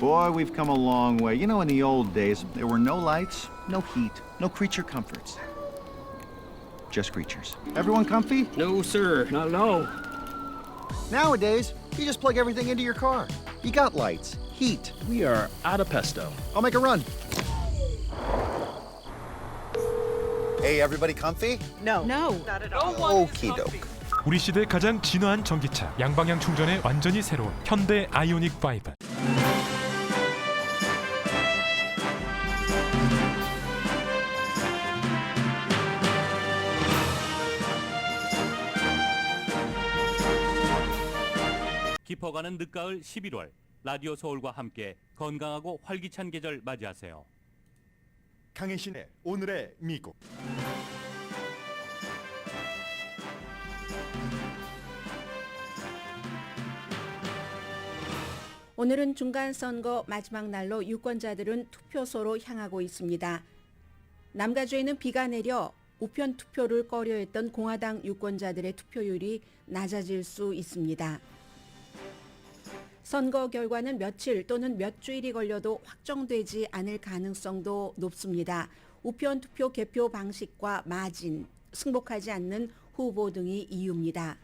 Boy, we've come a long way. You know, in the old days, there were no lights, no heat, no creature comforts. Just creatures. Everyone comfy? No, sir. Not at all. Nowadays, you just plug everything into your car. You got lights, heat. We are out of pesto. I'll make a run. Hey, everybody comfy? No. Okie doke. 우리 시대 가장 진화한 전기차, 양방향 충전에 완전히 새로운 현대 아이오닉 5. 깊어가는 늦가을 11월, 라디오 서울과 함께 건강하고 활기찬 계절 맞이하세요. 강혜신의 오늘의 미국. 오늘은 중간선거 마지막 날로 유권자들은 투표소로 향하고 있습니다. 남가주에는 비가 내려 우편 투표를 꺼려했던 공화당 유권자들의 투표율이 낮아질 수 있습니다. 선거 결과는 며칠 또는 몇 주일이 걸려도 확정되지 않을 가능성도 높습니다. 우편 투표 개표 방식과 마진, 승복하지 않는 후보 등이 이유입니다.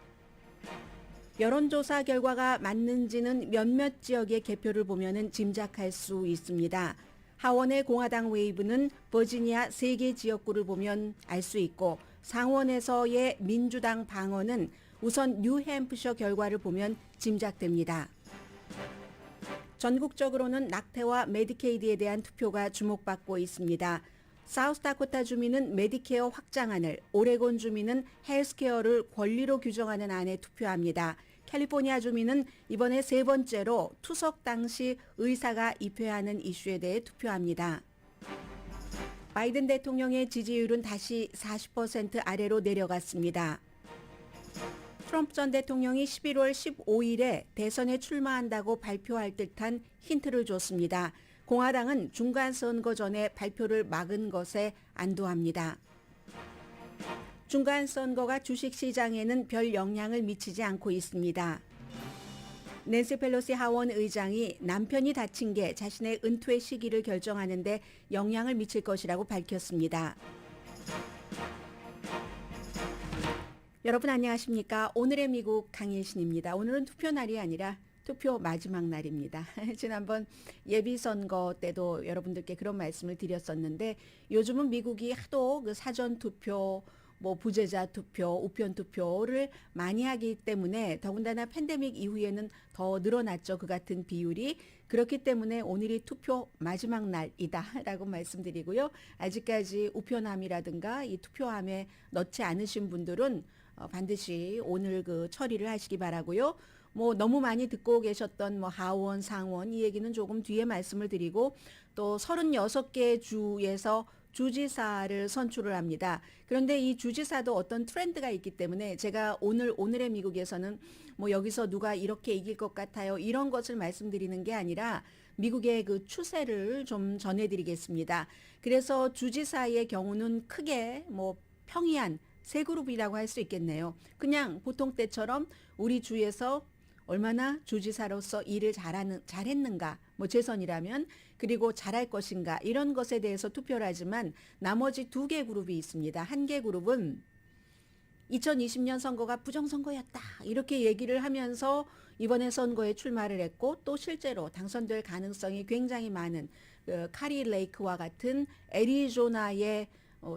여론조사 결과가 맞는지는 몇몇 지역의 개표를 보면 짐작할 수 있습니다. 하원의 공화당 웨이브는 버지니아 3개 지역구를 보면 알 수 있고, 상원에서의 민주당 방어는 우선 뉴햄프셔 결과를 보면 짐작됩니다. 전국적으로는 낙태와 메디케이드에 대한 투표가 주목받고 있습니다. 사우스다코타 주민은 메디케어 확장안을, 오레곤 주민은 헬스케어를 권리로 규정하는 안에 투표합니다. 캘리포니아 주민은 이번에 3번째로 투석 당시 의사가 입회하는 이슈에 대해 투표합니다. 바이든 대통령의 지지율은 다시 40% 아래로 내려갔습니다. 트럼프 전 대통령이 11월 15일에 대선에 출마한다고 발표할 듯한 힌트를 줬습니다. 공화당은 중간선거 전에 발표를 막은 것에 안도합니다. 중간선거가 주식시장에는 별 영향을 미치지 않고 있습니다. 낸시 펠로시 하원 의장이 남편이 다친 게 자신의 은퇴 시기를 결정하는 데 영향을 미칠 것이라고 밝혔습니다. 여러분 안녕하십니까? 오늘의 미국 강혜신입니다. 오늘은 투표 날이 아니라 투표 마지막 날입니다. 지난번 예비선거 때도 여러분들께 그런 말씀을 드렸었는데, 요즘은 미국이 하도 그 사전투표, 부재자 투표, 우편 투표를 많이 하기 때문에, 더군다나 팬데믹 이후에는 더 늘어났죠. 그 같은 비율이. 그렇기 때문에 오늘이 투표 마지막 날이다라고 말씀드리고요. 아직까지 우편함이라든가 이 투표함에 넣지 않으신 분들은 반드시 오늘 그 처리를 하시기 바라고요. 너무 많이 듣고 계셨던 하원, 상원 이 얘기는 조금 뒤에 말씀을 드리고, 또 36개 주에서 주지사를 선출을 합니다. 그런데 이 주지사도 어떤 트렌드가 있기 때문에 제가 오늘의 미국에서는 여기서 누가 이렇게 이길 것 같아요, 이런 것을 말씀드리는 게 아니라 미국의 그 추세를 좀 전해드리겠습니다. 그래서 주지사의 경우는 크게 평이한 세 그룹이라고 할 수 있겠네요. 그냥 보통 때처럼 우리 주에서 얼마나 주지사로서 일을 잘했는가, 재선이라면, 그리고 잘할 것인가, 이런 것에 대해서 투표를 하지만 나머지 2개 그룹이 있습니다. 한 개 그룹은 2020년 선거가 부정선거였다, 이렇게 얘기를 하면서 이번에 선거에 출마를 했고, 또 실제로 당선될 가능성이 굉장히 많은 카리 레이크와 같은 애리조나에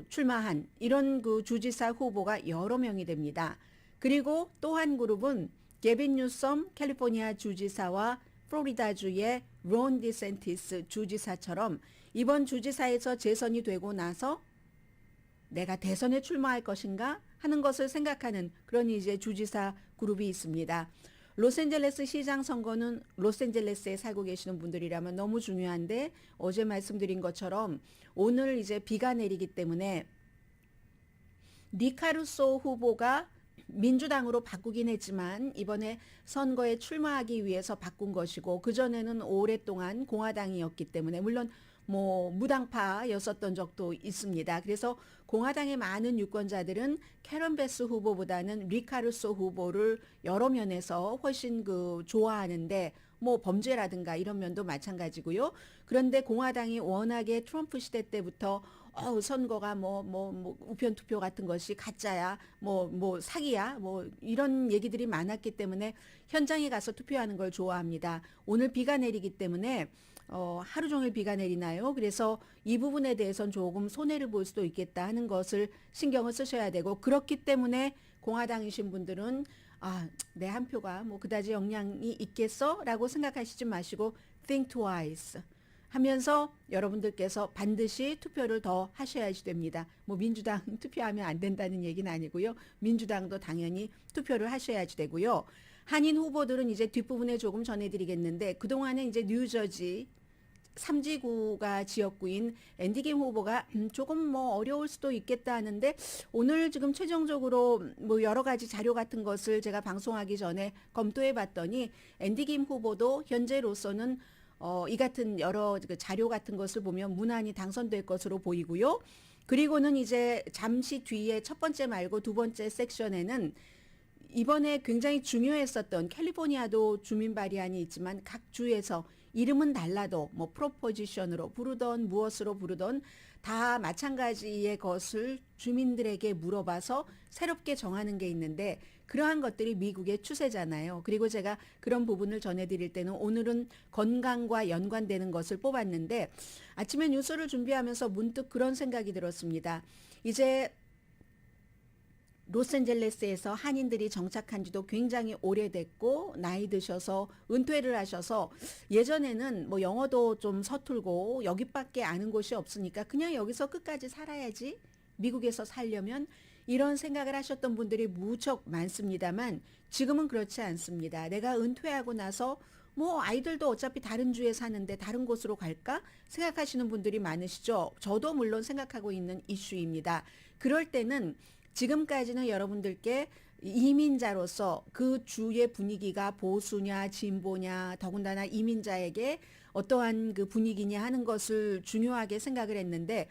출마한 이런 그 주지사 후보가 여러 명이 됩니다. 그리고 또 한 그룹은 게빈 뉴섬 캘리포니아 주지사와 플로리다주의 론 디센티스 주지사처럼 이번 주지사에서 재선이 되고 나서 내가 대선에 출마할 것인가 하는 것을 생각하는 그런 이제 주지사 그룹이 있습니다. 로스앤젤레스 시장 선거는 로스앤젤레스에 살고 계시는 분들이라면 너무 중요한데, 어제 말씀드린 것처럼 오늘 이제 비가 내리기 때문에 니카루소 후보가 민주당으로 바꾸긴 했지만 이번에 선거에 출마하기 위해서 바꾼 것이고, 그전에는 오랫동안 공화당이었기 때문에 물론 무당파였었던 적도 있습니다. 그래서 공화당의 많은 유권자들은 캐런 베스 후보보다는 리카루소 후보를 여러 면에서 훨씬 좋아하는데, 뭐 범죄라든가 이런 면도 마찬가지고요. 그런데 공화당이 워낙에 트럼프 시대 때부터 선거가 뭐 우편 투표 같은 것이 가짜야, 뭐 사기야, 뭐 이런 얘기들이 많았기 때문에 현장에 가서 투표하는 걸 좋아합니다. 오늘 비가 내리기 때문에 하루 종일 비가 내리나요? 그래서 이 부분에 대해서는 조금 손해를 볼 수도 있겠다 하는 것을 신경을 쓰셔야 되고, 그렇기 때문에 공화당이신 분들은 내 한 표가 뭐 그다지 영향이 있겠어? 라고 생각하시지 마시고 think twice 하면서 여러분들께서 반드시 투표를 더 하셔야지 됩니다. 뭐 민주당 투표하면 안 된다는 얘기는 아니고요. 민주당도 당연히 투표를 하셔야지 되고요. 한인 후보들은 이제 뒷부분에 조금 전해드리겠는데, 그동안에 이제 뉴저지 3지구가 지역구인 앤디 김 후보가 조금 뭐 어려울 수도 있겠다 하는데, 오늘 지금 최종적으로 뭐 여러 가지 자료 같은 것을 제가 방송하기 전에 검토해 봤더니 앤디 김 후보도 현재로서는 이 같은 여러 그 자료 같은 것을 보면 무난히 당선될 것으로 보이고요. 그리고는 이제 잠시 뒤에 첫 번째 말고 두 번째 섹션에는 이번에 굉장히 중요했었던, 캘리포니아도 주민 발의안이 있지만 각 주에서 이름은 달라도 뭐 프로포지션으로 부르던 무엇으로 부르던 다 마찬가지의 것을 주민들에게 물어봐서 새롭게 정하는 게 있는데, 그러한 것들이 미국의 추세잖아요. 그리고 제가 그런 부분을 전해드릴 때는 오늘은 건강과 연관되는 것을 뽑았는데, 아침에 뉴스를 준비하면서 문득 그런 생각이 들었습니다. 이제 로스앤젤레스에서 한인들이 정착한 지도 굉장히 오래됐고 나이 드셔서 은퇴를 하셔서, 예전에는 뭐 영어도 좀 서툴고 여기밖에 아는 곳이 없으니까 그냥 여기서 끝까지 살아야지, 미국에서 살려면, 이런 생각을 하셨던 분들이 무척 많습니다만 지금은 그렇지 않습니다. 내가 은퇴하고 나서 뭐 아이들도 어차피 다른 주에 사는데 다른 곳으로 갈까 생각하시는 분들이 많으시죠. 저도 물론 생각하고 있는 이슈입니다. 그럴 때는 지금까지는 여러분들께 이민자로서 그 주의 분위기가 보수냐 진보냐, 더군다나 이민자에게 어떠한 그 분위기냐 하는 것을 중요하게 생각을 했는데,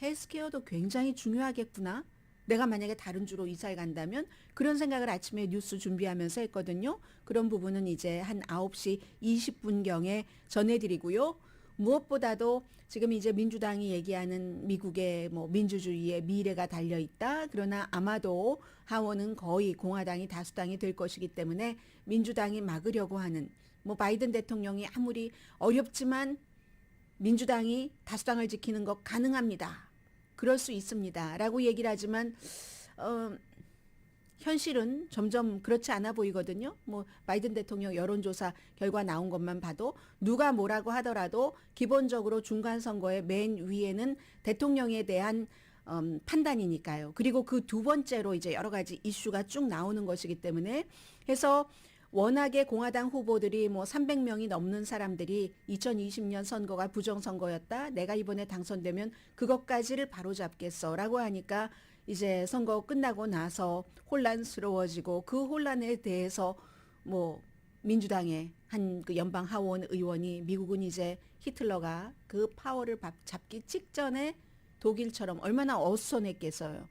헬스케어도 굉장히 중요하겠구나. 내가 만약에 다른 주로 이사를 간다면, 그런 생각을 아침에 뉴스 준비하면서 했거든요. 그런 부분은 이제 한 9시 20분경에 전해드리고요. 무엇보다도 지금 이제 민주당이 얘기하는 미국의 뭐 민주주의의 미래가 달려있다. 그러나 아마도 하원은 거의 공화당이 다수당이 될 것이기 때문에 민주당이 막으려고 하는, 뭐 바이든 대통령이 아무리 어렵지만 민주당이 다수당을 지키는 것 가능합니다. 그럴 수 있습니다. 라고 얘기를 하지만 현실은 점점 그렇지 않아 보이거든요. 뭐 바이든 대통령 여론조사 결과 나온 것만 봐도 누가 뭐라고 하더라도 기본적으로 중간선거의 맨 위에는 대통령에 대한 판단이니까요. 그리고 그 두 번째로 이제 여러 가지 이슈가 쭉 나오는 것이기 때문에 해서 워낙에 공화당 후보들이 뭐 300명이 넘는 사람들이 2020년 선거가 부정선거였다. 내가 이번에 당선되면 그것까지를 바로잡겠어라고 하니까 이제 선거 끝나고 나서 혼란스러워지고, 그 혼란에 대해서 뭐 민주당의 한 그 연방 하원 의원이 미국은 이제 히틀러가 그 파워를 잡기 직전에 독일처럼 얼마나 어수선했겠어요.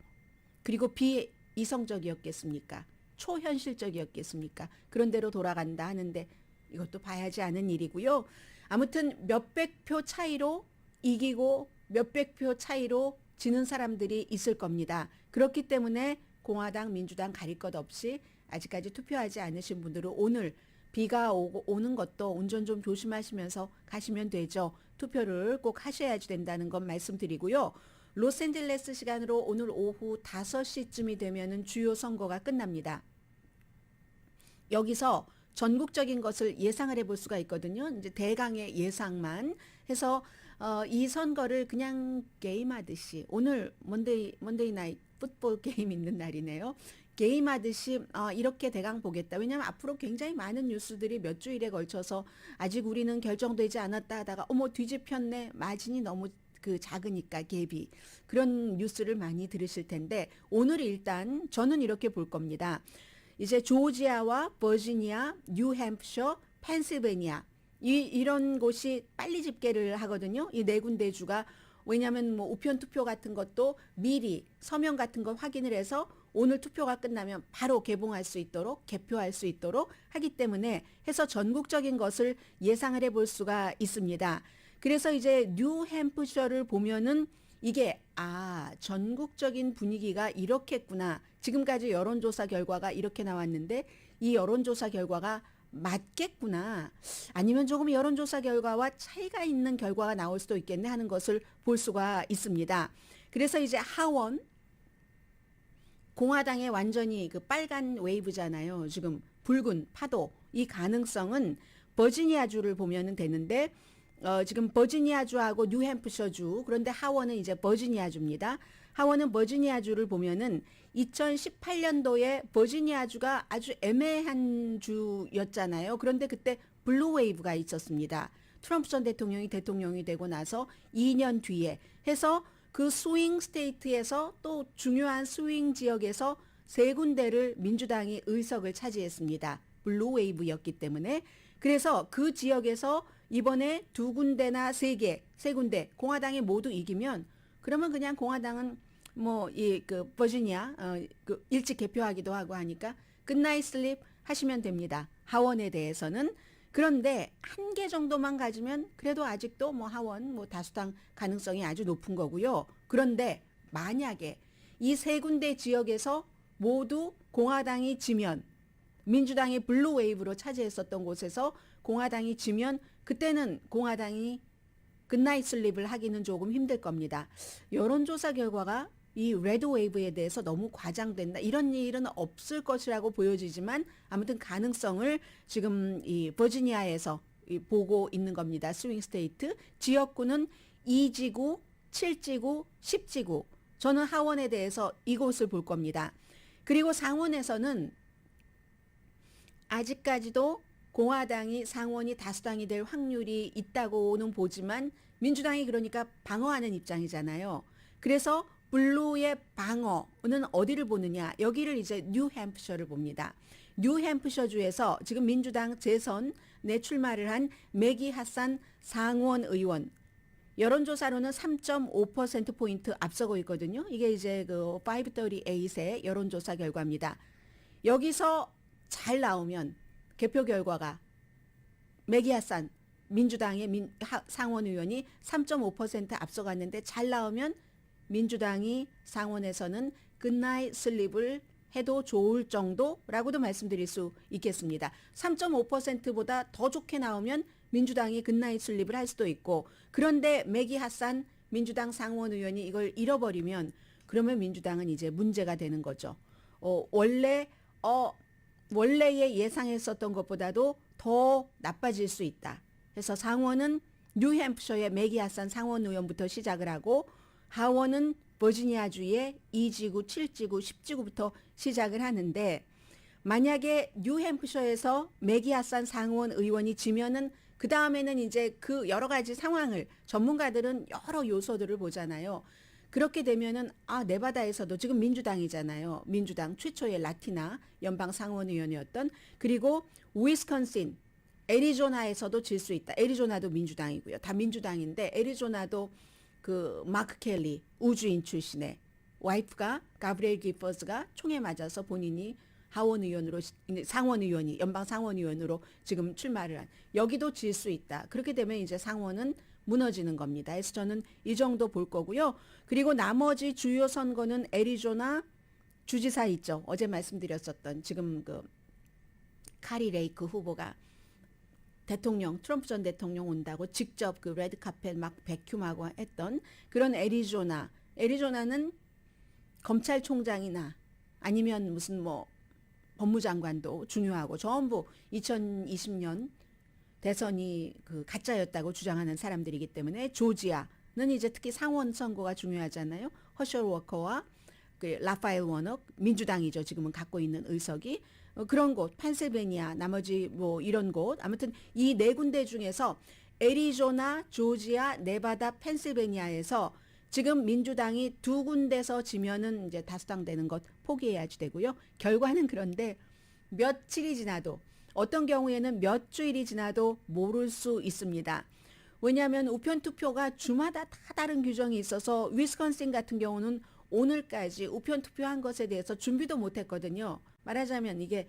그리고 비이성적이었겠습니까? 초현실적이었겠습니까? 그런 대로 돌아간다 하는데 이것도 봐야지 않은 일이고요. 아무튼 몇백 표 차이로 이기고 몇백 표 차이로 지는 사람들이 있을 겁니다. 그렇기 때문에 공화당, 민주당 가릴 것 없이 아직까지 투표하지 않으신 분들은 오늘 비가 오는 것도 운전 좀 조심하시면서 가시면 되죠. 투표를 꼭 하셔야지 된다는 건 말씀드리고요. 로스앤젤레스 시간으로 오늘 오후 5시쯤이 되면은 주요 선거가 끝납니다. 여기서 전국적인 것을 예상을 해볼 수가 있거든요. 이제 대강의 예상만 해서 이 선거를 그냥 게임하듯이, 오늘 먼데이 나잇 풋볼 게임 있는 날이네요. 게임하듯이 이렇게 대강 보겠다. 왜냐하면 앞으로 굉장히 많은 뉴스들이 몇 주일에 걸쳐서 아직 우리는 결정되지 않았다 하다가 어머 뒤집혔네, 마진이 너무 그 작으니까 갭이, 그런 뉴스를 많이 들으실 텐데, 오늘 일단 저는 이렇게 볼 겁니다. 이제 조지아와 버지니아, 뉴햄프셔, 펜실베니아 이런 곳이 빨리 집계를 하거든요. 이 네 군데 주가. 왜냐하면 뭐 우편 투표 같은 것도 미리 서명 같은 거 확인을 해서 오늘 투표가 끝나면 바로 개봉할 수 있도록 개표할 수 있도록 하기 때문에 해서 전국적인 것을 예상을 해볼 수가 있습니다. 그래서 이제 뉴햄프셔를 보면은 이게 전국적인 분위기가 이렇겠구나. 지금까지 여론조사 결과가 이렇게 나왔는데 이 여론조사 결과가 맞겠구나. 아니면 조금 여론조사 결과와 차이가 있는 결과가 나올 수도 있겠네 하는 것을 볼 수가 있습니다. 그래서 이제 하원 공화당의 완전히 그 빨간 웨이브잖아요. 지금 붉은 파도 이 가능성은 버지니아주를 보면은 되는데 지금 버지니아주하고 뉴햄프셔주 그런데 하원은 이제 버지니아주입니다. 하원은 버지니아주를 보면은 2018년도에 버지니아주가 아주 애매한 주였잖아요. 그런데 그때 블루 웨이브가 있었습니다. 트럼프 전 대통령이 되고 나서 2년 뒤에 해서 그 스윙 스테이트에서 또 중요한 스윙 지역에서 3군데를 민주당이 의석을 차지했습니다. 블루 웨이브였기 때문에. 그래서 그 지역에서 이번에 2군데나 3군데 공화당이 모두 이기면 그러면 그냥 공화당은 뭐 이 그 버지니아 그 일찍 개표하기도 하고 하니까 굿나잇 슬립 하시면 됩니다. 하원에 대해서는. 그런데 한 개 정도만 가지면 그래도 아직도 뭐 하원 뭐 다수당 가능성이 아주 높은 거고요. 그런데 만약에 이 3군데 지역에서 모두 공화당이 지면 민주당이 블루 웨이브로 차지했었던 곳에서 공화당이 지면 그때는 공화당이 굿나잇 슬립을 하기는 조금 힘들 겁니다. 여론조사 결과가 이 레드 웨이브에 대해서 너무 과장된다. 이런 일은 없을 것이라고 보여지지만 아무튼 가능성을 지금 이 버지니아에서 보고 있는 겁니다. 스윙 스테이트. 지역구는 2지구, 7지구, 10지구. 저는 하원에 대해서 이곳을 볼 겁니다. 그리고 상원에서는 아직까지도 공화당이 상원이 다수당이 될 확률이 있다고는 보지만 민주당이 그러니까 방어하는 입장이잖아요. 그래서 블루의 방어는 어디를 보느냐. 여기를 이제 뉴햄프셔를 봅니다. 뉴햄프셔주에서 지금 민주당 재선에 출마를 한 매기 하산 상원 의원. 여론조사로는 3.5%포인트 앞서고 있거든요. 이게 이제 그 538의 여론조사 결과입니다. 여기서 잘 나오면 개표 결과가 매기 하산 민주당의 상원 의원이 3.5% 앞서갔는데 잘 나오면 민주당이 상원에서는 굿나잇 슬립을 해도 좋을 정도라고도 말씀드릴 수 있겠습니다. 3.5%보다 더 좋게 나오면 민주당이 굿나잇 슬립을 할 수도 있고 그런데 매기 하산 민주당 상원 의원이 이걸 잃어버리면 그러면 민주당은 이제 문제가 되는 거죠. 원래의 예상했었던 것보다도 더 나빠질 수 있다. 그래서 상원은 뉴햄프셔의 매기 하산 상원 의원부터 시작을 하고 하원은 버지니아주의 2지구, 7지구, 10지구부터 시작을 하는데 만약에 뉴햄프셔에서 매기 하산 상원 의원이 지면은 그 다음에는 이제 그 여러 가지 상황을 전문가들은 여러 요소들을 보잖아요. 그렇게 되면은 네바다에서도 지금 민주당이잖아요. 민주당 최초의 라티나 연방 상원 의원이었던 그리고 위스콘신, 애리조나에서도 질 수 있다. 애리조나도 민주당이고요. 다 민주당인데 애리조나도 그 마크 켈리 우주인 출신의 와이프가 가브리엘 기퍼스가 총에 맞아서 본인이 하원 의원으로 상원 의원이 연방 상원 의원으로 지금 출마를 한 여기도 질 수 있다. 그렇게 되면 이제 상원은 무너지는 겁니다. 그래서 저는 이 정도 볼 거고요. 그리고 나머지 주요 선거는 애리조나 주지사 있죠. 어제 말씀드렸었던 지금 그 카리 레이크 후보가 대통령 트럼프 전 대통령 온다고 직접 그 레드카펫 막 백큐하고 했던 그런 애리조나는 검찰총장이나 아니면 무슨 뭐 법무장관도 중요하고 전부 2020년 대선이 그 가짜였다고 주장하는 사람들이기 때문에 조지아는 이제 특히 상원 선거가 중요하잖아요. 허셜 워커와 그 라파엘 워녹 민주당이죠. 지금은 갖고 있는 의석이 그런 곳 펜실베니아 나머지 뭐 이런 곳 아무튼 이 4군데 중에서 애리조나, 조지아, 네바다, 펜실베니아에서 지금 민주당이 2군데서 지면은 이제 다수당 되는 것 포기해야지 되고요. 결과는 그런데 며칠이 지나도 어떤 경우에는 몇 주일이 지나도 모를 수 있습니다. 왜냐하면 우편 투표가 주마다 다 다른 규정이 있어서 위스콘신 같은 경우는 오늘까지 우편 투표한 것에 대해서 준비도 못했거든요. 말하자면 이게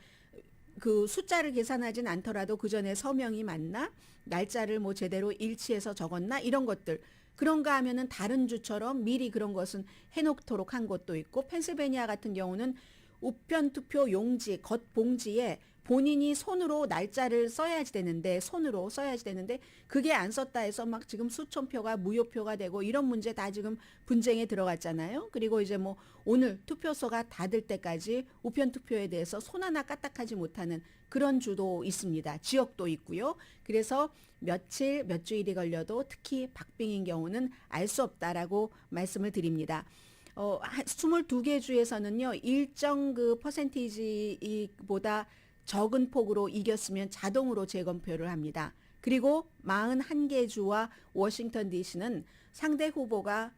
그 숫자를 계산하진 않더라도 그 전에 서명이 맞나, 날짜를 뭐 제대로 일치해서 적었나 이런 것들. 그런가 하면은 다른 주처럼 미리 그런 것은 해놓도록 한 것도 있고, 펜실베니아 같은 경우는 우편 투표 용지 겉 봉지에 본인이 손으로 날짜를 써야지 되는데, 손으로 써야지 되는데 그게 안 썼다 해서 막 지금 수천 표가 무효표가 되고 이런 문제 다 지금 분쟁에 들어갔잖아요. 그리고 이제 뭐 오늘 투표소가 닫을 때까지 우편 투표에 대해서 손 하나 까딱하지 못하는 그런 주도 있습니다. 지역도 있고요. 그래서 며칠 몇 주일이 걸려도 특히 박빙인 경우는 알 수 없다라고 말씀을 드립니다. 22개 주에서는요, 일정 그 퍼센티지보다 적은 폭으로 이겼으면 자동으로 재검표를 합니다. 그리고 41개 주와 워싱턴 DC는 상대 후보가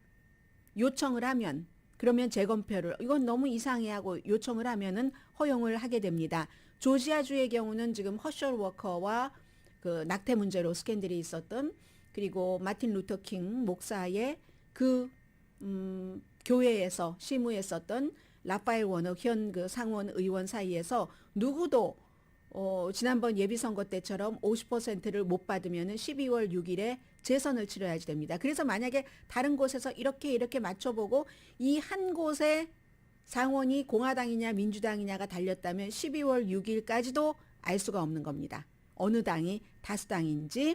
요청을 하면, 그러면 재검표를, 이건 너무 이상해하고 요청을 하면은 허용을 하게 됩니다. 조지아주의 경우는 지금 허셜 워커와 그 낙태 문제로 스캔들이 있었던, 그리고 마틴 루터 킹 목사의 그 교회에서 시무했었던 라파엘 워너 현 그 상원 의원 사이에서 누구도 지난번 예비선거 때처럼 50%를 못 받으면은 12월 6일에 재선을 치러야지 됩니다. 그래서 만약에 다른 곳에서 이렇게 맞춰보고 이 한 곳에 상원이 공화당이냐 민주당이냐가 달렸다면 12월 6일까지도 알 수가 없는 겁니다. 어느 당이 다수당인지.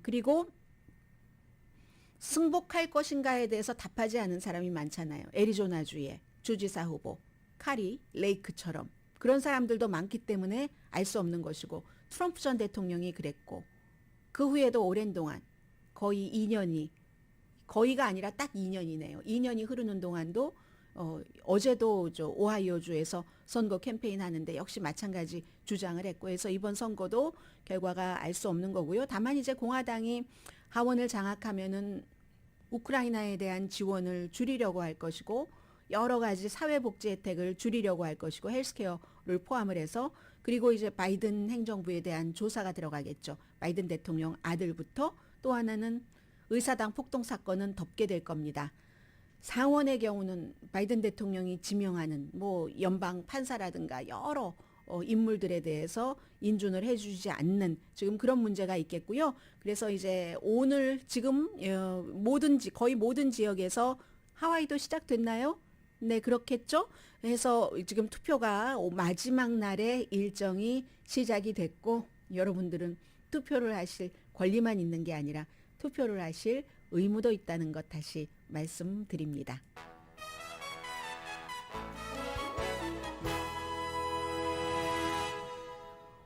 그리고 승복할 것인가에 대해서 답하지 않은 사람이 많잖아요. 애리조나주의 주지사 후보 카리 레이크처럼 그런 사람들도 많기 때문에 알 수 없는 것이고, 트럼프 전 대통령이 그랬고, 그 후에도 오랜 동안 거의 2년이, 거의가 아니라 딱 2년이네요. 2년이 흐르는 동안도 어제도 저 오하이오주에서 선거 캠페인 하는데 역시 마찬가지 주장을 했고 해서 이번 선거도 결과가 알 수 없는 거고요. 다만 이제 공화당이 하원을 장악하면은 우크라이나에 대한 지원을 줄이려고 할 것이고, 여러 가지 사회복지 혜택을 줄이려고 할 것이고, 헬스케어를 포함을 해서, 그리고 이제 바이든 행정부에 대한 조사가 들어가겠죠. 바이든 대통령 아들부터, 또 하나는 의사당 폭동 사건은 덮게 될 겁니다. 상원의 경우는 바이든 대통령이 지명하는 뭐 연방 판사라든가 여러 인물들에 대해서 인준을 해주지 않는 지금 그런 문제가 있겠고요. 그래서 이제 오늘 지금 거의 모든 지역에서, 하와이도 시작됐나요? 네, 그렇겠죠. 해서 지금 투표가 마지막 날에 일정이 시작이 됐고, 여러분들은 투표를 하실 권리만 있는 게 아니라 투표를 하실 의무도 있다는 것 다시 말씀드립니다.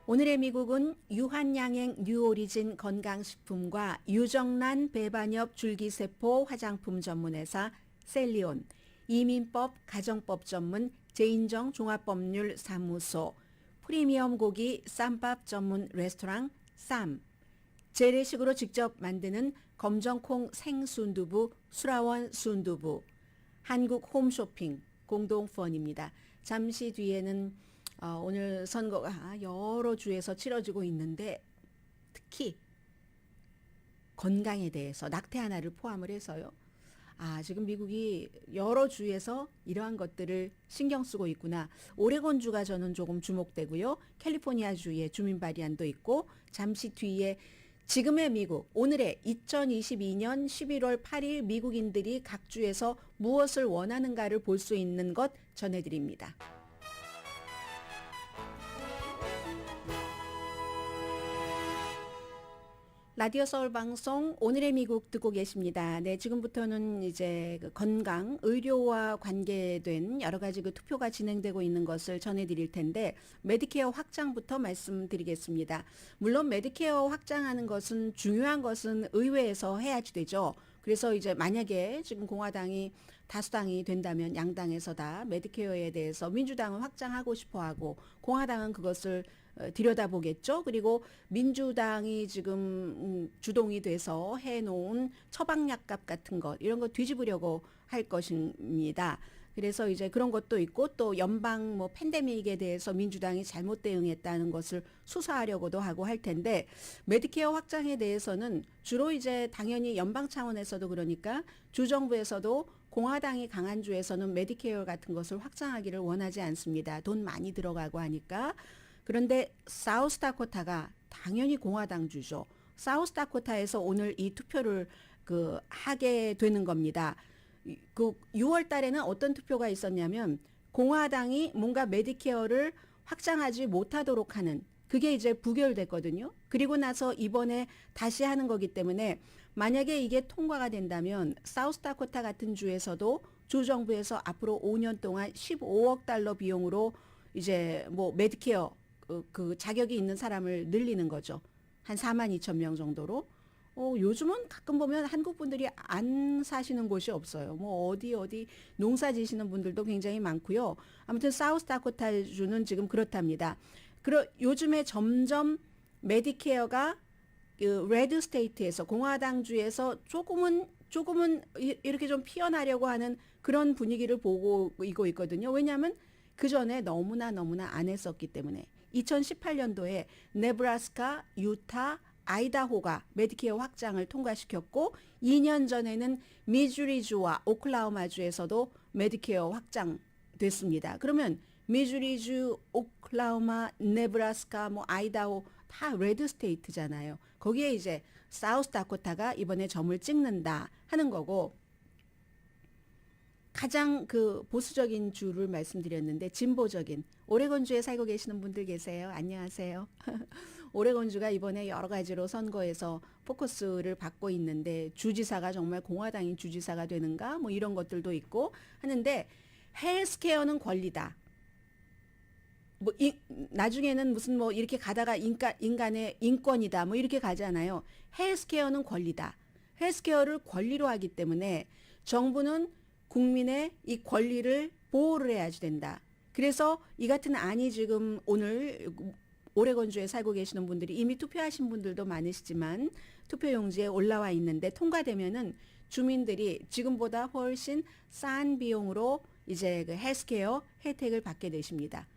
오늘의 미국은 유한양행 뉴오리진 건강식품과 유정란 배반엽 줄기세포 화장품 전문회사 셀리온, 이민법 가정법 전문 제인정 종합법률 사무소, 프리미엄 고기 쌈밥 전문 레스토랑 쌈, 재래식으로 직접 만드는 검정콩 생순두부 수라원 순두부, 한국 홈쇼핑 공동펀입니다. 잠시 뒤에는 오늘 선거가 여러 주에서 치러지고 있는데 특히 건강에 대해서 낙태 하나를 포함을 해서요. 지금 미국이 여러 주에서 이러한 것들을 신경 쓰고 있구나. 오레곤주가 저는 조금 주목되고요. 캘리포니아주의 주민 발의안도 있고, 잠시 뒤에 지금의 미국, 오늘의 2022년 11월 8일 미국인들이 각 주에서 무엇을 원하는가를 볼 수 있는 것 전해드립니다. 라디오 서울 방송 오늘의 미국 듣고 계십니다. 네, 지금부터는 이제 그 건강, 의료와 관계된 여러 가지 그 투표가 진행되고 있는 것을 전해드릴 텐데, 메디케어 확장부터 말씀드리겠습니다. 물론 메디케어 확장하는 것은 중요한 것은 의회에서 해야지 되죠. 그래서 이제 만약에 지금 공화당이 다수당이 된다면 양당에서 다 메디케어에 대해서 민주당은 확장하고 싶어하고 공화당은 그것을 들여다보겠죠. 그리고 민주당이 지금 주동이 돼서 해놓은 처방약값 같은 것, 이런 거 뒤집으려고 할 것입니다. 그래서 이제 그런 것도 있고, 또 연방 뭐 팬데믹에 대해서 민주당이 잘못 대응했다는 것을 수사하려고도 하고 할 텐데, 메디케어 확장에 대해서는 주로 이제 당연히 연방 차원에서도, 그러니까 주정부에서도 공화당이 강한 주에서는 메디케어 같은 것을 확장하기를 원하지 않습니다. 돈 많이 들어가고 하니까. 그런데 사우스다코타가 당연히 공화당 주죠. 사우스다코타에서 오늘 이 투표를 하게 되는 겁니다. 그 6월 달에는 어떤 투표가 있었냐면 공화당이 뭔가 메디케어를 확장하지 못하도록 하는 그게 이제 부결됐거든요. 그리고 나서 이번에 다시 하는 거기 때문에 만약에 이게 통과가 된다면 사우스다코타 같은 주에서도 주 정부에서 앞으로 5년 동안 15억 달러 비용으로 이제 뭐 메디케어 그 자격이 있는 사람을 늘리는 거죠. 한 4만 2천 명 정도로. 요즘은 가끔 보면 한국 분들이 안 사시는 곳이 없어요. 뭐 어디 농사 지시는 분들도 굉장히 많고요. 아무튼 사우스다코타 주는 지금 그렇답니다. 요즘에 점점 메디케어가 그 레드 스테이트에서 공화당 주에서 조금은 이렇게 좀 피어나려고 하는 그런 분위기를 보고 있거든요. 왜냐하면 그 전에 너무나 안 했었기 때문에 2018년도에 네브라스카, 유타, 아이다호가 메디케어 확장을 통과시켰고 2년 전에는 미주리주와 오클라호마주에서도 메디케어 확장됐습니다. 그러면 미주리주, 오클라호마, 네브라스카, 뭐 아이다호 다 레드 스테이트잖아요. 거기에 이제 사우스다코타가 이번에 점을 찍는다 하는 거고 가장 그 보수적인 주를 말씀드렸는데 진보적인 오레곤주에 살고 계시는 분들 계세요. 안녕하세요. 오레곤주가 이번에 여러 가지로 선거에서 포커스를 받고 있는데 주지사가 정말 공화당인 주지사가 되는가 뭐 이런 것들도 있고 하는데 헬스케어는 권리다. 뭐 나중에는 무슨 뭐 이렇게 가다가 인간의 인권이다 뭐 이렇게 가잖아요. 헬스케어는 권리다. 헬스케어를 권리로 하기 때문에 정부는 국민의 이 권리를 보호를 해야지 된다. 그래서 이 같은 안이 지금 오늘 오레곤주에 살고 계시는 분들이 이미 투표하신 분들도 많으시지만 투표용지에 올라와 있는데 통과되면은 주민들이 지금보다 훨씬 싼 비용으로 이제 그 헬스케어 혜택을 받게 되십니다.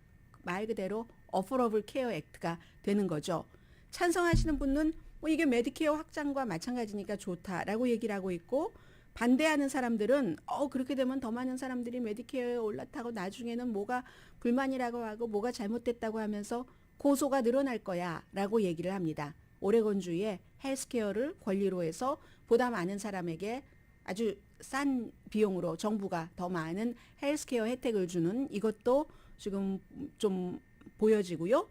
말 그대로 어포러블 케어 액트가 되는 거죠. 찬성하시는 분은 뭐 이게 메디케어 확장과 마찬가지니까 좋다라고 얘기를 하고 있고 반대하는 사람들은 그렇게 되면 더 많은 사람들이 메디케어에 올라타고 나중에는 뭐가 불만이라고 하고 뭐가 잘못됐다고 하면서 고소가 늘어날 거야 라고 얘기를 합니다. 오레곤주에 헬스케어를 권리로 해서 보다 많은 사람에게 아주 싼 비용으로 정부가 더 많은 헬스케어 혜택을 주는 이것도 지금 좀 보여지고요.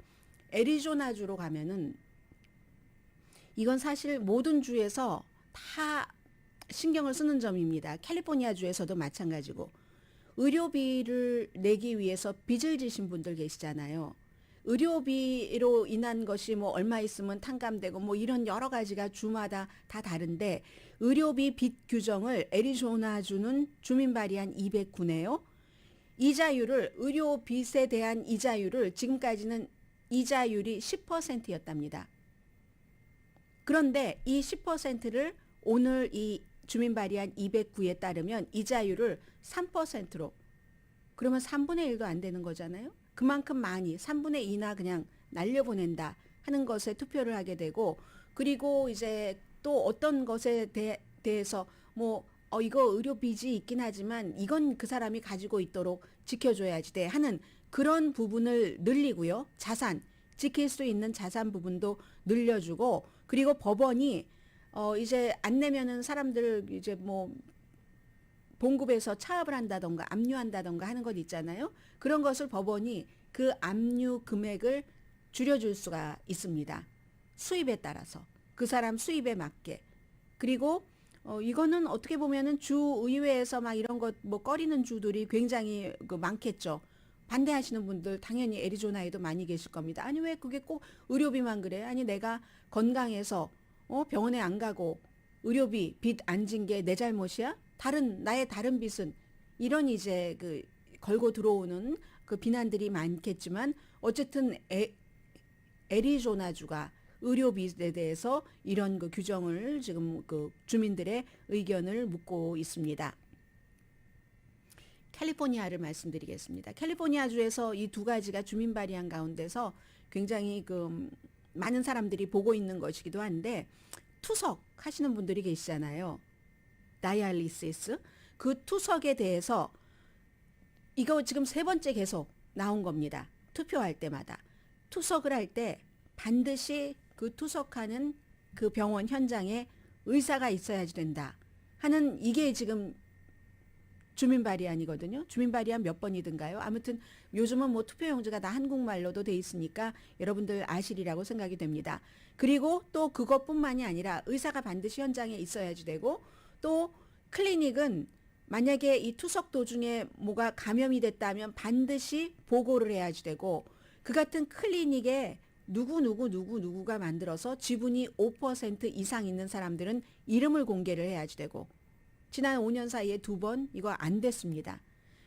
애리조나주로 가면은 이건 사실 모든 주에서 다 신경을 쓰는 점입니다. 캘리포니아주에서도 마찬가지고 의료비를 내기 위해서 빚을 지신 분들 계시잖아요. 의료비로 인한 것이 뭐 얼마 있으면 탕감되고 뭐 이런 여러 가지가 주마다 다 다른데 의료비 빚 규정을 애리조나주는 주민 발의안 209네요. 이자율을 의료 빚에 대한 이자율을 지금까지는 이자율이 10%였답니다. 그런데 이 10%를 오늘 이 주민 발의안 209에 따르면 이자율을 3%로 그러면 3분의 1도 안 되는 거잖아요. 그만큼 많이 3분의 2나 그냥 날려보낸다 하는 것에 투표를 하게 되고 그리고 이제 또 어떤 것에 대해서 뭐 이거 의료 빚이 있긴 하지만 이건 그 사람이 가지고 있도록 지켜줘야지 돼 하는 그런 부분을 늘리고요. 자산 지킬 수 있는 자산 부분도 늘려주고 그리고 법원이 이제 안 내면은 사람들 이제 뭐 봉급에서 차압을 한다던가 압류한다던가 하는 것 있잖아요. 그런 것을 법원이 그 압류 금액을 줄여줄 수가 있습니다. 수입에 따라서 그 사람 수입에 맞게 그리고 이거는 어떻게 보면은 주 의회에서 막 이런 것 뭐 꺼리는 주들이 굉장히 많겠죠. 반대하시는 분들 당연히 애리조나에도 많이 계실 겁니다. 아니 왜 그게 꼭 의료비만 그래? 아니 내가 건강해서 병원에 안 가고 의료비 빚 안 진 게 내 잘못이야? 나의 다른 빚은 이런 이제 그 걸고 들어오는 그 비난들이 많겠지만 어쨌든 애리조나주가 의료비에 대해서 이런 그 규정을 지금 그 주민들의 의견을 묻고 있습니다. 캘리포니아를 말씀드리겠습니다. 캘리포니아주에서 이 두 가지가 주민 발의안 가운데서 굉장히 그 많은 사람들이 보고 있는 것이기도 한데 투석 하시는 분들이 계시잖아요. 다이알리시스. 그 투석에 대해서 이거 지금 세 번째 계속 나온 겁니다. 투표할 때마다. 투석을 할 때 반드시 그 투석하는 그 병원 현장에 의사가 있어야지 된다 하는 이게 지금 주민 발의안이거든요. 주민 발의안 몇 번이든가요. 아무튼 요즘은 뭐 투표용지가 다 한국말로도 돼 있으니까 여러분들 아시리라고 생각이 됩니다. 그리고 또 그것뿐만이 아니라 의사가 반드시 현장에 있어야지 되고 또 클리닉은 만약에 이 투석 도중에 뭐가 감염이 됐다면 반드시 보고를 해야지 되고 그 같은 클리닉에 누구가 만들어서 지분이 5% 이상 있는 사람들은 이름을 공개를 해야지 되고 지난 5년 사이에 2번 이거 안 됐습니다.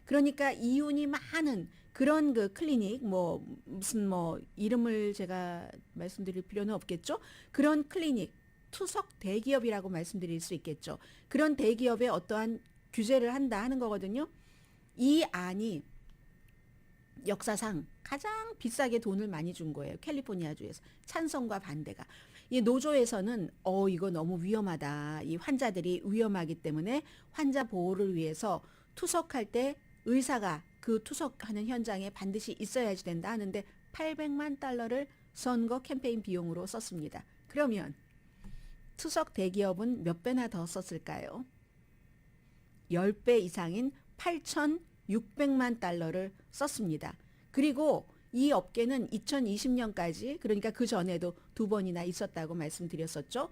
그러니까 이윤이 많은 그런 그 클리닉 무슨 이름을 제가 말씀드릴 필요는 없겠죠. 그런 클리닉 투석 대기업이라고 말씀드릴 수 있겠죠. 그런 대기업에 어떠한 규제를 한다 하는 거거든요. 이 안이 역사상 가장 비싸게 돈을 많이 준 거예요. 캘리포니아주에서. 찬성과 반대가. 이 노조에서는 이거 너무 위험하다. 이 환자들이 위험하기 때문에 환자 보호를 위해서 투석할 때 의사가 그 투석하는 현장에 반드시 있어야지 된다 하는데 800만 달러를 선거 캠페인 비용으로 썼습니다. 그러면 투석 대기업은 몇 배나 더 썼을까요? 10배 이상인 8,600만 달러를 썼습니다. 그리고 이 업계는 2020년까지 그러니까 그 전에도 2번이나 있었다고 말씀드렸었죠.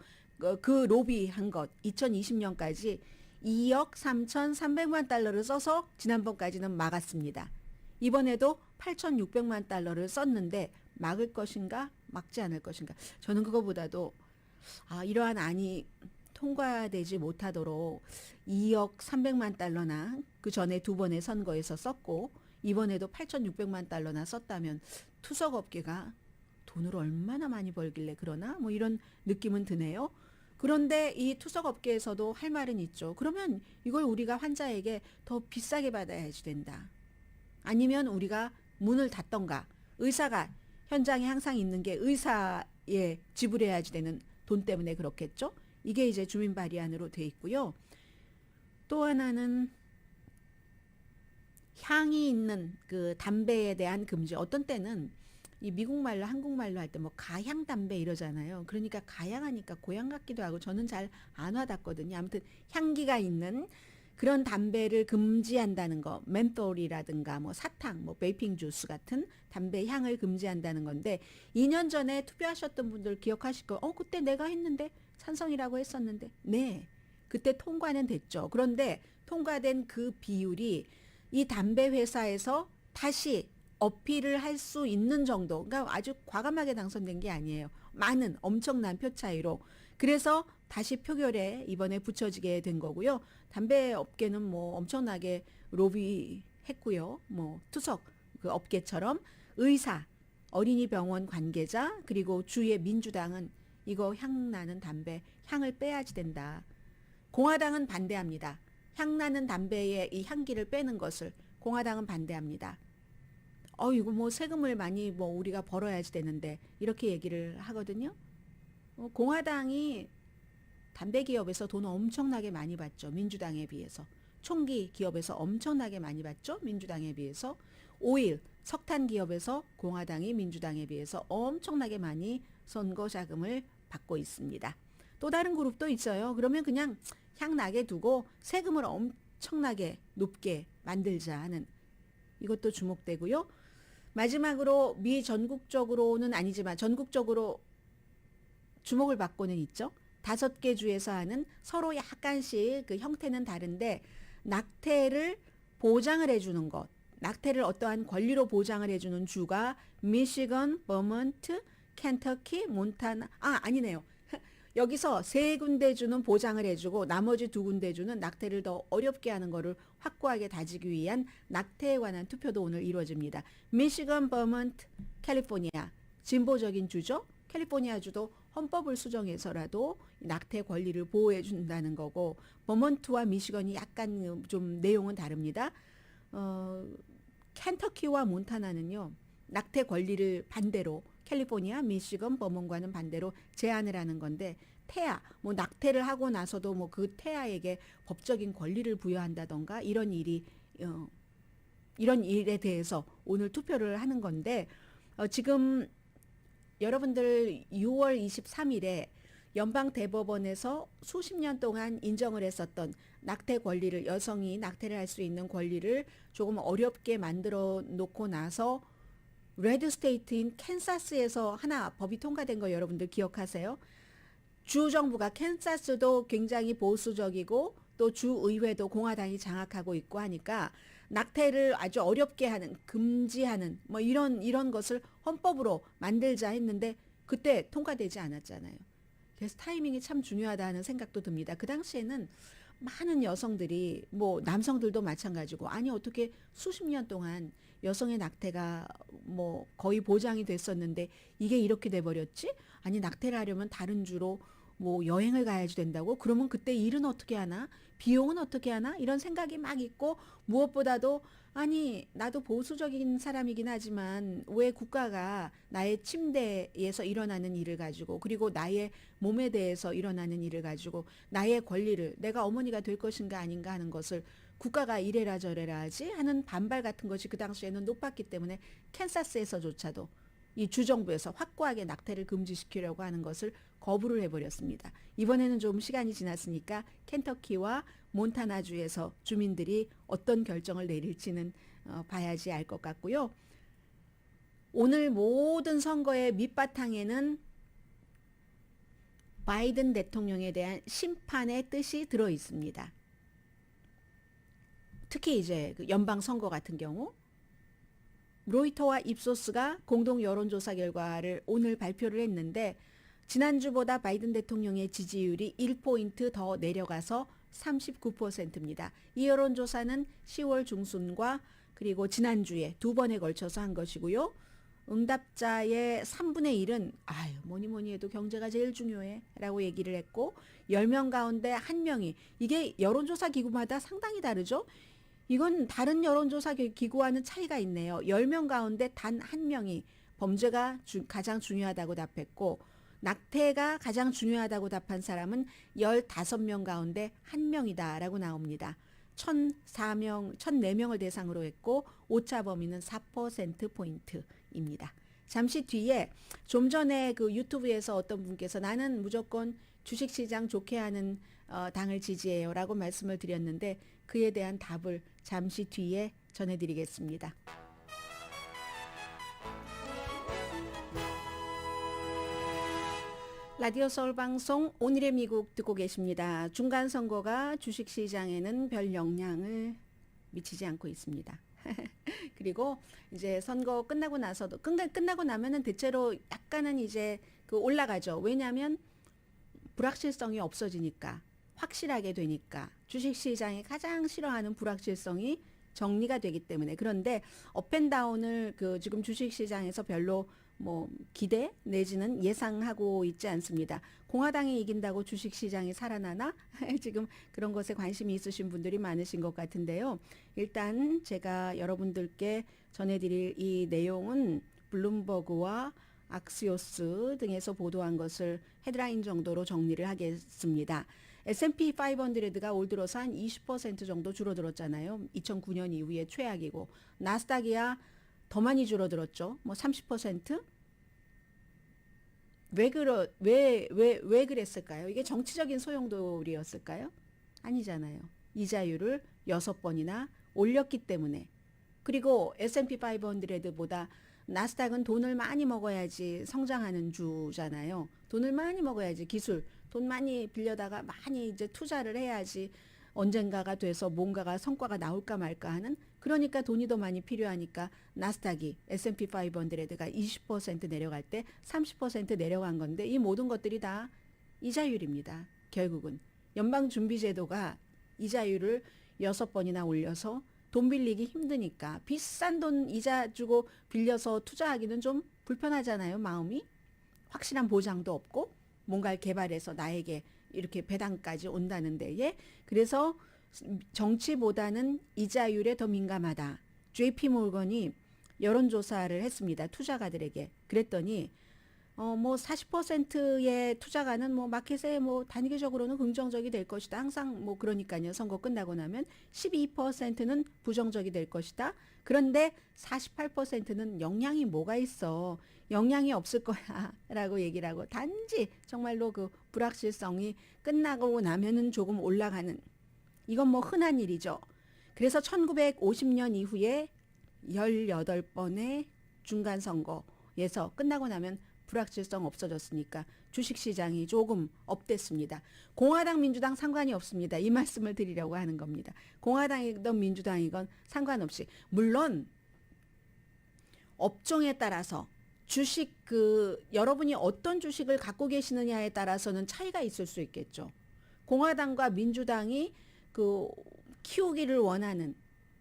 그 로비한 것 2020년까지 2억 3,300만 달러를 써서 지난번까지는 막았습니다. 이번에도 8,600만 달러를 썼는데 막을 것인가 막지 않을 것인가. 저는 그거보다도 이러한 안이 통과되지 못하도록 2억 300만 달러나 그 전에 2번의 선거에서 썼고 이번에도 8,600만 달러나 썼다면 투석업계가 돈을 얼마나 많이 벌길래 그러나 뭐 이런 느낌은 드네요. 그런데 이 투석업계에서도 할 말은 있죠. 그러면 이걸 우리가 환자에게 더 비싸게 받아야지 된다. 아니면 우리가 문을 닫던가 의사가 현장에 항상 있는 게 의사에 지불해야지 되는 돈 때문에 그렇겠죠. 이게 이제 주민 발의안으로 돼 있고요. 또 하나는 향이 있는 그 담배에 대한 금지. 어떤 때는 이 미국 말로 한국말로 할 때 뭐 가향 담배 이러잖아요. 그러니까 가향하니까 고향 같기도 하고 저는 잘 안 와닿거든요. 아무튼 향기가 있는 그런 담배를 금지한다는 거. 멘톨이라든가 뭐 사탕, 뭐 베이핑 주스 같은 담배 향을 금지한다는 건데 2년 전에 투표하셨던 분들 기억하실 거예요. 그때 내가 했는데 찬성이라고 했었는데. 네. 그때 통과는 됐죠. 그런데 통과된 그 비율이 이 담배 회사에서 다시 어필을 할 수 있는 정도, 그러니까 아주 과감하게 당선된 게 아니에요. 많은 엄청난 표 차이로. 그래서 다시 표결에 이번에 붙여지게 된 거고요. 담배 업계는 뭐 엄청나게 로비했고요. 뭐 투석 그 업계처럼 의사, 어린이 병원 관계자 그리고 주의 민주당은 이거 향 나는 담배 향을 빼야지 된다. 공화당은 반대합니다. 향 나는 담배의 이 향기를 빼는 것을 공화당은 반대합니다. 이거 뭐 세금을 많이 뭐 우리가 벌어야지 되는데 이렇게 얘기를 하거든요. 공화당이 담배 기업에서 돈 엄청나게 많이 받죠. 민주당에 비해서. 총기 기업에서 엄청나게 많이 받죠. 민주당에 비해서. 오일, 석탄 기업에서 공화당이 민주당에 비해서 엄청나게 많이 선거 자금을 받고 있습니다. 또 다른 그룹도 있어요. 그러면 그냥 향 나게 두고 세금을 엄청나게 높게 만들자 하는 이것도 주목되고요. 마지막으로 미 전국적으로는 아니지만 전국적으로 주목을 받고는 있죠. 5개 주에서 하는 서로 약간씩 그 형태는 다른데 낙태를 보장을 해주는 것. 낙태를 어떠한 권리로 보장을 해주는 주가 미시건, 버먼트, 켄터키, 몬타나 아니네요. 여기서 3군데 주는 보장을 해주고 나머지 2군데 주는 낙태를 더 어렵게 하는 것을 확고하게 다지기 위한 낙태에 관한 투표도 오늘 이루어집니다. 미시건, 버먼트, 캘리포니아 진보적인 주죠. 캘리포니아주도 헌법을 수정해서라도 낙태 권리를 보호해 준다는 거고 버먼트와 미시건이 약간 좀 내용은 다릅니다. 켄터키와 몬타나는요. 낙태 권리를 반대로 캘리포니아, 미시건, 버몬과는 반대로 제한을 하는 건데 태아, 뭐 낙태를 하고 나서도 뭐 그 태아에게 법적인 권리를 부여한다던가 이런 일에 대해서 오늘 투표를 하는 건데 지금 여러분들 6월 23일에 연방대법원에서 수십 년 동안 인정을 했었던 낙태 권리를 여성이 낙태를 할 수 있는 권리를 조금 어렵게 만들어 놓고 나서 레드 스테이트인 캔사스에서 하나 법이 통과된 거 여러분들 기억하세요? 주 정부가 캔사스도 굉장히 보수적이고 또 주의회도 공화당이 장악하고 있고 하니까 낙태를 아주 어렵게 하는 금지하는 뭐 이런 것을 헌법으로 만들자 했는데 그때 통과되지 않았잖아요. 그래서 타이밍이 참 중요하다는 생각도 듭니다. 그 당시에는 많은 여성들이 뭐 남성들도 마찬가지고 아니 어떻게 수십 년 동안 여성의 낙태가 뭐 거의 보장이 됐었는데 이게 이렇게 돼 버렸지? 아니 낙태를 하려면 다른 주로 뭐 여행을 가야지 된다고? 그러면 그때 일은 어떻게 하나? 비용은 어떻게 하나? 이런 생각이 막 있고 무엇보다도 아니 나도 보수적인 사람이긴 하지만 왜 국가가 나의 침대에서 일어나는 일을 가지고 그리고 나의 몸에 대해서 일어나는 일을 가지고 나의 권리를 내가 어머니가 될 것인가 아닌가 하는 것을 국가가 이래라 저래라 하지 하는 반발 같은 것이 그 당시에는 높았기 때문에 캔사스에서조차도 이 주정부에서 확고하게 낙태를 금지시키려고 하는 것을 거부를 해버렸습니다. 이번에는 좀 시간이 지났으니까 켄터키와 몬타나주에서 주민들이 어떤 결정을 내릴지는 봐야지 알 것 같고요. 오늘 모든 선거의 밑바탕에는 바이든 대통령에 대한 심판의 뜻이 들어 있습니다. 특히 이제 그 연방 선거 같은 경우 로이터와 입소스가 공동 여론조사 결과를 오늘 발표를 했는데 지난주보다 바이든 대통령의 지지율이 1포인트 더 내려가서 39%입니다. 이 여론조사는 10월 중순과 그리고 지난주에 두 번에 걸쳐서 한 것이고요. 응답자의 3분의 1은 뭐니 해도 경제가 제일 중요해 라고 얘기를 했고 10명 가운데 1명이 이게 여론조사 기구마다 상당히 다르죠. 이건 다른 여론조사 기구와는 차이가 있네요. 10명 가운데 단 1명이 범죄가 가장 중요하다고 답했고 낙태가 가장 중요하다고 답한 사람은 15명 가운데 1명이다 라고 나옵니다. 1,004명, 1,004명을 대상으로 했고 오차 범위는 4%포인트입니다. 잠시 뒤에 좀 전에 그 유튜브에서 어떤 분께서 나는 무조건 주식시장 좋게 하는 당을 지지해요 라고 말씀을 드렸는데 그에 대한 답을 잠시 뒤에 전해드리겠습니다. 라디오 서울 방송 오늘의 미국 듣고 계십니다. 중간 선거가 주식시장에는 별 영향을 미치지 않고 있습니다. 그리고 이제 선거 끝나고 나서도 끝나고 나면은 대체로 약간은 이제 그 올라가죠. 왜냐하면 불확실성이 없어지니까 확실하게 되니까 주식시장이 가장 싫어하는 불확실성이 정리가 되기 때문에 그런데 업앤다운을 그 지금 주식시장에서 별로 뭐 기대 내지는 예상하고 있지 않습니다. 공화당이 이긴다고 주식시장이 살아나나? 지금 그런 것에 관심이 있으신 분들이 많으신 것 같은데요. 일단 제가 여러분들께 전해드릴 이 내용은 블룸버그와 악시오스 등에서 보도한 것을 헤드라인 정도로 정리를 하겠습니다. S&P 500가 올 들어서 한 20% 정도 줄어들었잖아요. 2009년 이후에 최악이고 나스닥이야 더 많이 줄어들었죠. 뭐 30%? 왜 그랬을까요? 이게 정치적인 소용돌이였을까요? 아니잖아요. 이자율을 6번이나 올렸기 때문에. 그리고 S&P 500보다 나스닥은 돈을 많이 먹어야지 성장하는 주잖아요. 돈을 많이 먹어야지 기술, 돈 많이 빌려다가 많이 이제 투자를 해야지 언젠가가 돼서 뭔가가 성과가 나올까 말까 하는 그러니까 돈이 더 많이 필요하니까 나스닥이 S&P 500가 20% 내려갈 때 30% 내려간 건데 이 모든 것들이 다 이자율입니다. 결국은 연방준비제도가 이자율을 6번이나 올려서 돈 빌리기 힘드니까 비싼 돈 이자 주고 빌려서 투자하기는 좀 불편하잖아요. 마음이. 확실한 보장도 없고 뭔가를 개발해서 나에게 이렇게 배당까지 온다는 데에 그래서 정치보다는 이자율에 더 민감하다. JP 모건이 여론조사를 했습니다. 투자가들에게. 그랬더니 뭐 40%의 투자가는 뭐 마켓에 뭐 단기적으로는 긍정적이 될 것이다. 항상 뭐 그러니까요. 선거 끝나고 나면 12%는 부정적이 될 것이다. 그런데 48%는 영향이 뭐가 있어. 영향이 없을 거야. 라고 얘기를 하고 단지 정말로 그 불확실성이 끝나고 나면은 조금 올라가는 이건 뭐 흔한 일이죠. 그래서 1950년 이후에 18번의 중간선거에서 끝나고 나면 불확실성 없어졌으니까 주식시장이 조금 업됐습니다. 공화당, 민주당 상관이 없습니다. 이 말씀을 드리려고 하는 겁니다. 공화당이건 민주당이건 상관없이. 물론 업종에 따라서 주식 여러분이 어떤 주식을 갖고 계시느냐에 따라서는 차이가 있을 수 있겠죠. 공화당과 민주당이 키우기를 원하는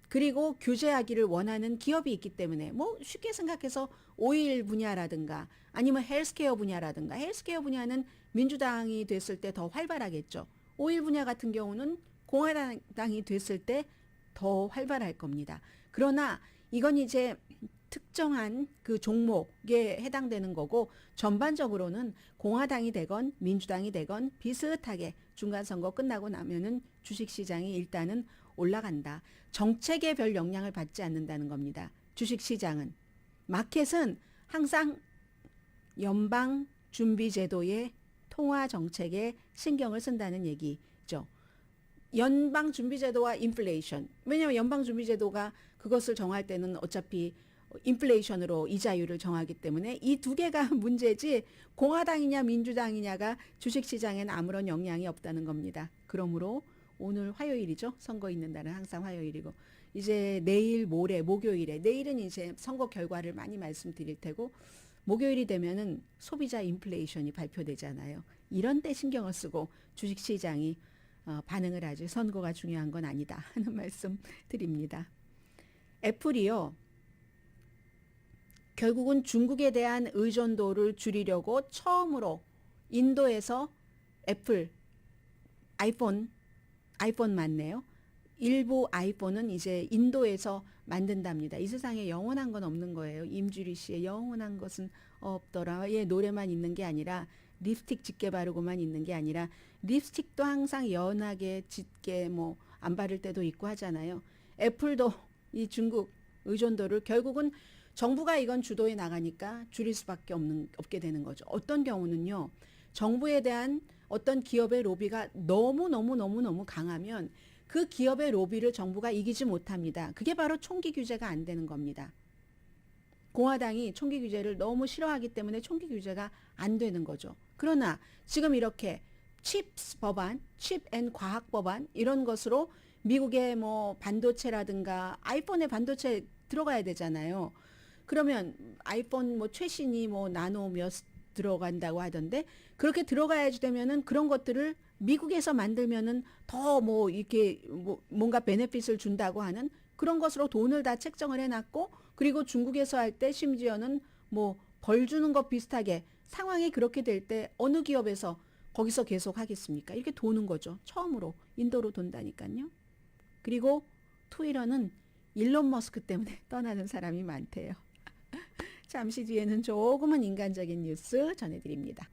그리고 규제하기를 원하는 기업이 있기 때문에 뭐 쉽게 생각해서 오일 분야라든가 아니면 헬스케어 분야라든가 헬스케어 분야는 민주당이 됐을 때 더 활발하겠죠. 오일 분야 같은 경우는 공화당이 됐을 때 더 활발할 겁니다. 그러나 이건 이제 특정한 그 종목에 해당되는 거고 전반적으로는 공화당이 되건 민주당이 되건 비슷하게 중간선거 끝나고 나면은 주식시장이 일단은 올라간다. 정책에 별 영향을 받지 않는다는 겁니다. 주식시장은. 마켓은 항상 연방준비제도의 통화정책에 신경을 쓴다는 얘기죠. 연방준비제도와 인플레이션. 왜냐하면 연방준비제도가 그것을 정할 때는 어차피 인플레이션으로 이자율을 정하기 때문에 이 두 개가 문제지 공화당이냐 민주당이냐가 주식시장에는 아무런 영향이 없다는 겁니다. 그러므로 오늘 화요일이죠. 선거 있는 날은 항상 화요일이고 이제 내일 모레 목요일에 내일은 이제 선거 결과를 많이 말씀드릴 테고 목요일이 되면은 소비자 인플레이션이 발표되잖아요. 이런 때 신경을 쓰고 주식시장이 반응을 하지 선거가 중요한 건 아니다 하는 말씀 드립니다. 애플이요. 결국은 중국에 대한 의존도를 줄이려고 처음으로 인도에서 아이폰 맞네요. 일부 아이폰은 이제 인도에서 만든답니다. 이 세상에 영원한 건 없는 거예요. 임주리 씨의 영원한 것은 없더라. 예, 노래만 있는 게 아니라 립스틱 짙게 바르고만 있는 게 아니라 립스틱도 항상 연하게 짙게 뭐 안 바를 때도 있고 하잖아요. 애플도 이 중국 의존도를 결국은 정부가 이건 주도해 나가니까 줄일 수밖에 없게 되는 거죠. 어떤 경우는요. 정부에 대한 어떤 기업의 로비가 너무 강하면 그 기업의 로비를 정부가 이기지 못합니다. 그게 바로 총기 규제가 안 되는 겁니다. 공화당이 총기 규제를 너무 싫어하기 때문에 총기 규제가 안 되는 거죠. 그러나 지금 이렇게 칩스 법안, 칩 앤 과학 법안 이런 것으로 미국의 뭐 반도체라든가 아이폰에 반도체 들어가야 되잖아요. 그러면 아이폰 뭐 최신이 뭐 나노 몇 들어간다고 하던데 그렇게 들어가야지 되면은 그런 것들을 미국에서 만들면은 더 뭐 이렇게 뭐 뭔가 베네핏을 준다고 하는 그런 것으로 돈을 다 책정을 해놨고 그리고 중국에서 할 때 심지어는 뭐 벌 주는 것 비슷하게 상황이 그렇게 될 때 어느 기업에서 거기서 계속 하겠습니까? 이렇게 도는 거죠. 처음으로 인도로 돈다니까요. 그리고 트위터는 일론 머스크 때문에 떠나는 사람이 많대요. 잠시 뒤에는 조금은 인간적인 뉴스 전해드립니다.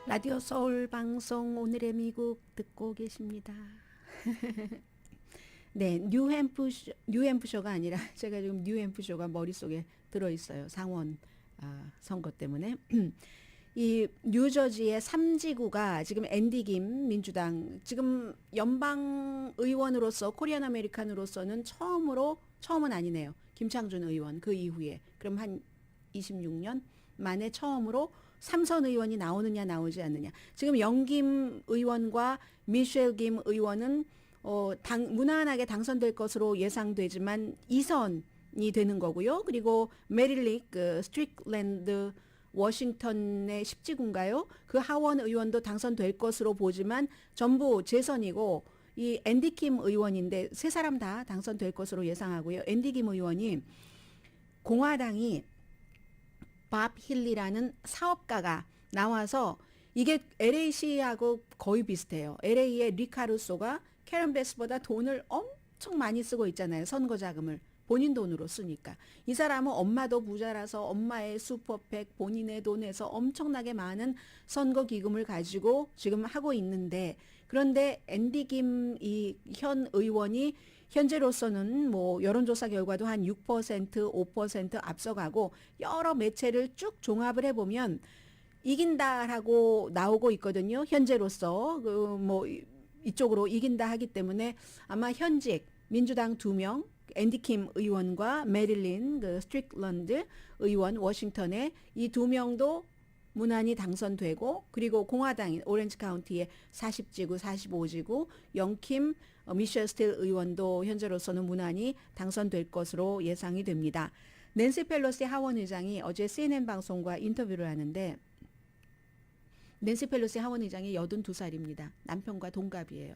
라디오 서울 방송 오늘의 미국 듣고 계십니다. 네, 뉴햄프셔가 아니라 제가 지금 뉴햄프셔가 머릿속에 들어있어요. 상원 선거 때문에. 이 뉴저지의 3지구가 지금 앤디 김 민주당 지금 연방 의원으로서 코리안 아메리칸으로서는 처음은 아니네요. 김창준 의원 그 이후에 그럼 한 26년 만에 처음으로 3선 의원이 나오느냐 나오지 않느냐. 지금 영김 의원과 미셸 김 의원은 무난하게 당선될 것으로 예상되지만 2선이 되는 거고요. 그리고 메릴릭 스트릭랜드 워싱턴의 10지구인가요? 그 하원 의원도 당선될 것으로 보지만 전부 재선이고 이 앤디 킴 의원인데 세 사람 다 당선될 것으로 예상하고요. 앤디 킴 의원이 공화당이 밥 힐리라는 사업가가 나와서 이게 LA시하고 거의 비슷해요. LA의 리카루소가 캐런 베스보다 돈을 엄청 많이 쓰고 있잖아요. 선거 자금을. 본인 돈으로 쓰니까. 이 사람은 엄마도 부자라서 엄마의 슈퍼팩 본인의 돈에서 엄청나게 많은 선거 기금을 가지고 지금 하고 있는데, 그런데 앤디 김 이 현 의원이 현재로서는 뭐 여론조사 결과도 한 6%, 5% 앞서가고 여러 매체를 쭉 종합을 해보면 이긴다라고 나오고 있거든요. 현재로서 뭐 이쪽으로 이긴다 하기 때문에 아마 현직 민주당 2명, 앤디 킴 의원과 메릴린 스트릭런드 의원 워싱턴에 이 2명도 무난히 당선되고, 그리고 공화당인 오렌지 카운티의 40지구, 45지구 영킴 미셸 스틸 의원도 현재로서는 무난히 당선될 것으로 예상이 됩니다. 낸시 펠로시 하원 의장이 어제 CNN 방송과 인터뷰를 하는데, 낸시 펠로시 하원 의장이 82살입니다. 남편과 동갑이에요.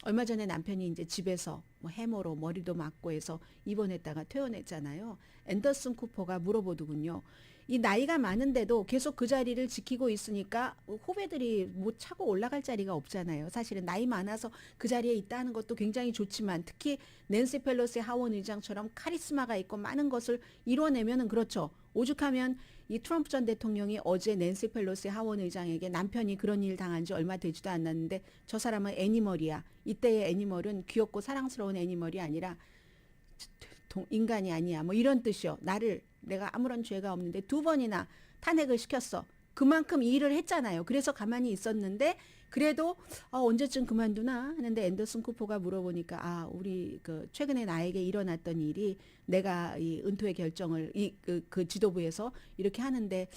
얼마 전에 남편이 이제 집에서 뭐 해머로 머리도 맞고 해서 입원했다가 퇴원했잖아요. 앤더슨 쿠퍼가 물어보더군요. 이 나이가 많은데도 계속 그 자리를 지키고 있으니까 후배들이 뭐 차고 올라갈 자리가 없잖아요. 사실은 나이 많아서 그 자리에 있다는 것도 굉장히 좋지만, 특히 낸시 펠로시 하원 의장처럼 카리스마가 있고 많은 것을 이뤄내면은 그렇죠. 오죽하면 이 트럼프 전 대통령이 어제 낸시 펠로시 하원 의장에게 남편이 그런 일 당한 지 얼마 되지도 않았는데 저 사람은 애니멀이야. 이때의 애니멀은 귀엽고 사랑스러운 애니멀이 아니라 인간이 아니야. 뭐 이런 뜻이요. 내가 아무런 죄가 없는데 2번이나 탄핵을 시켰어. 그만큼 일을 했잖아요. 그래서 가만히 있었는데, 그래도 언제쯤 그만두나 하는데 앤더슨 쿠퍼가 물어보니까 우리 최근에 나에게 일어났던 일이 내가 이 은퇴의 결정을 그 지도부에서 이렇게 하는데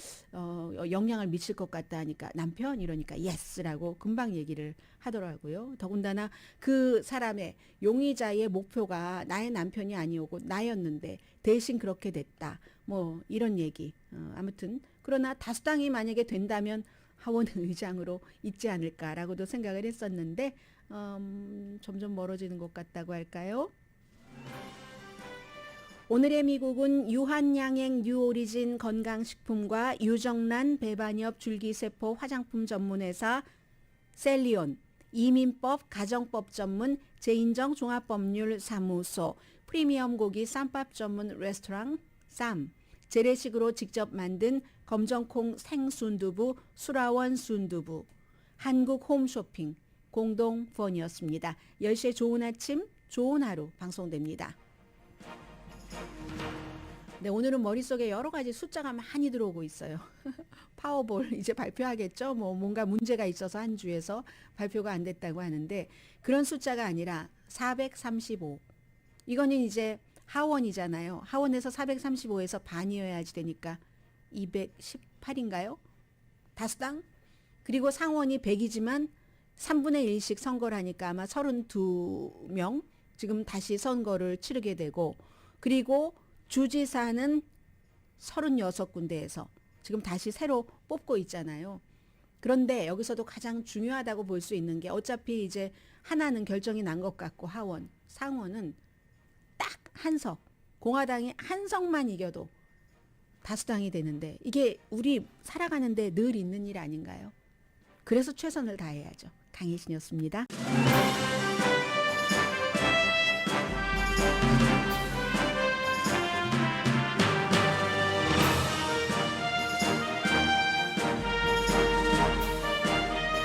영향을 미칠 것 같다 하니까 남편 이러니까 예스라고 금방 얘기를 하더라고요. 더군다나 그 사람의 용의자의 목표가 나의 남편이 아니오고 나였는데 대신 그렇게 됐다. 뭐 이런 얘기. 아무튼 그러나 다수당이 만약에 된다면 하원 의장으로 있지 않을까라고도 생각을 했었는데 점점 멀어지는 것 같다고 할까요? 오늘의 미국은 유한양행 뉴오리진 건강식품과 유정란 배반엽 줄기세포 화장품 전문회사 셀리온, 이민법 가정법 전문 제인정 종합법률사무소, 프리미엄 고기 쌈밥 전문 레스토랑 쌈, 재래식으로 직접 만든 검정콩 생순두부 수라원 순두부, 한국 홈쇼핑 공동 후원이었습니다. 10시에 좋은 아침 좋은 하루 방송됩니다. 네, 오늘은 머릿속에 여러 가지 숫자가 많이 들어오고 있어요. 파워볼 이제 발표하겠죠. 뭔가 문제가 있어서 한 주에서 발표가 안 됐다고 하는데, 그런 숫자가 아니라 435. 이거는 이제 하원이잖아요. 하원에서 435에서 반이어야지 되니까 218인가요? 다수당? 그리고 상원이 100이지만 3분의 1씩 선거를 하니까 아마 32명 지금 다시 선거를 치르게 되고, 그리고 주지사는 36군데에서 지금 다시 새로 뽑고 있잖아요. 그런데 여기서도 가장 중요하다고 볼 수 있는 게, 어차피 이제 하나는 결정이 난 것 같고 하원, 상원은 딱 한 석, 공화당이 한 석만 이겨도 다수당이 되는데, 이게 우리 살아가는데 늘 있는 일 아닌가요? 그래서 최선을 다해야죠. 강혜신이었습니다.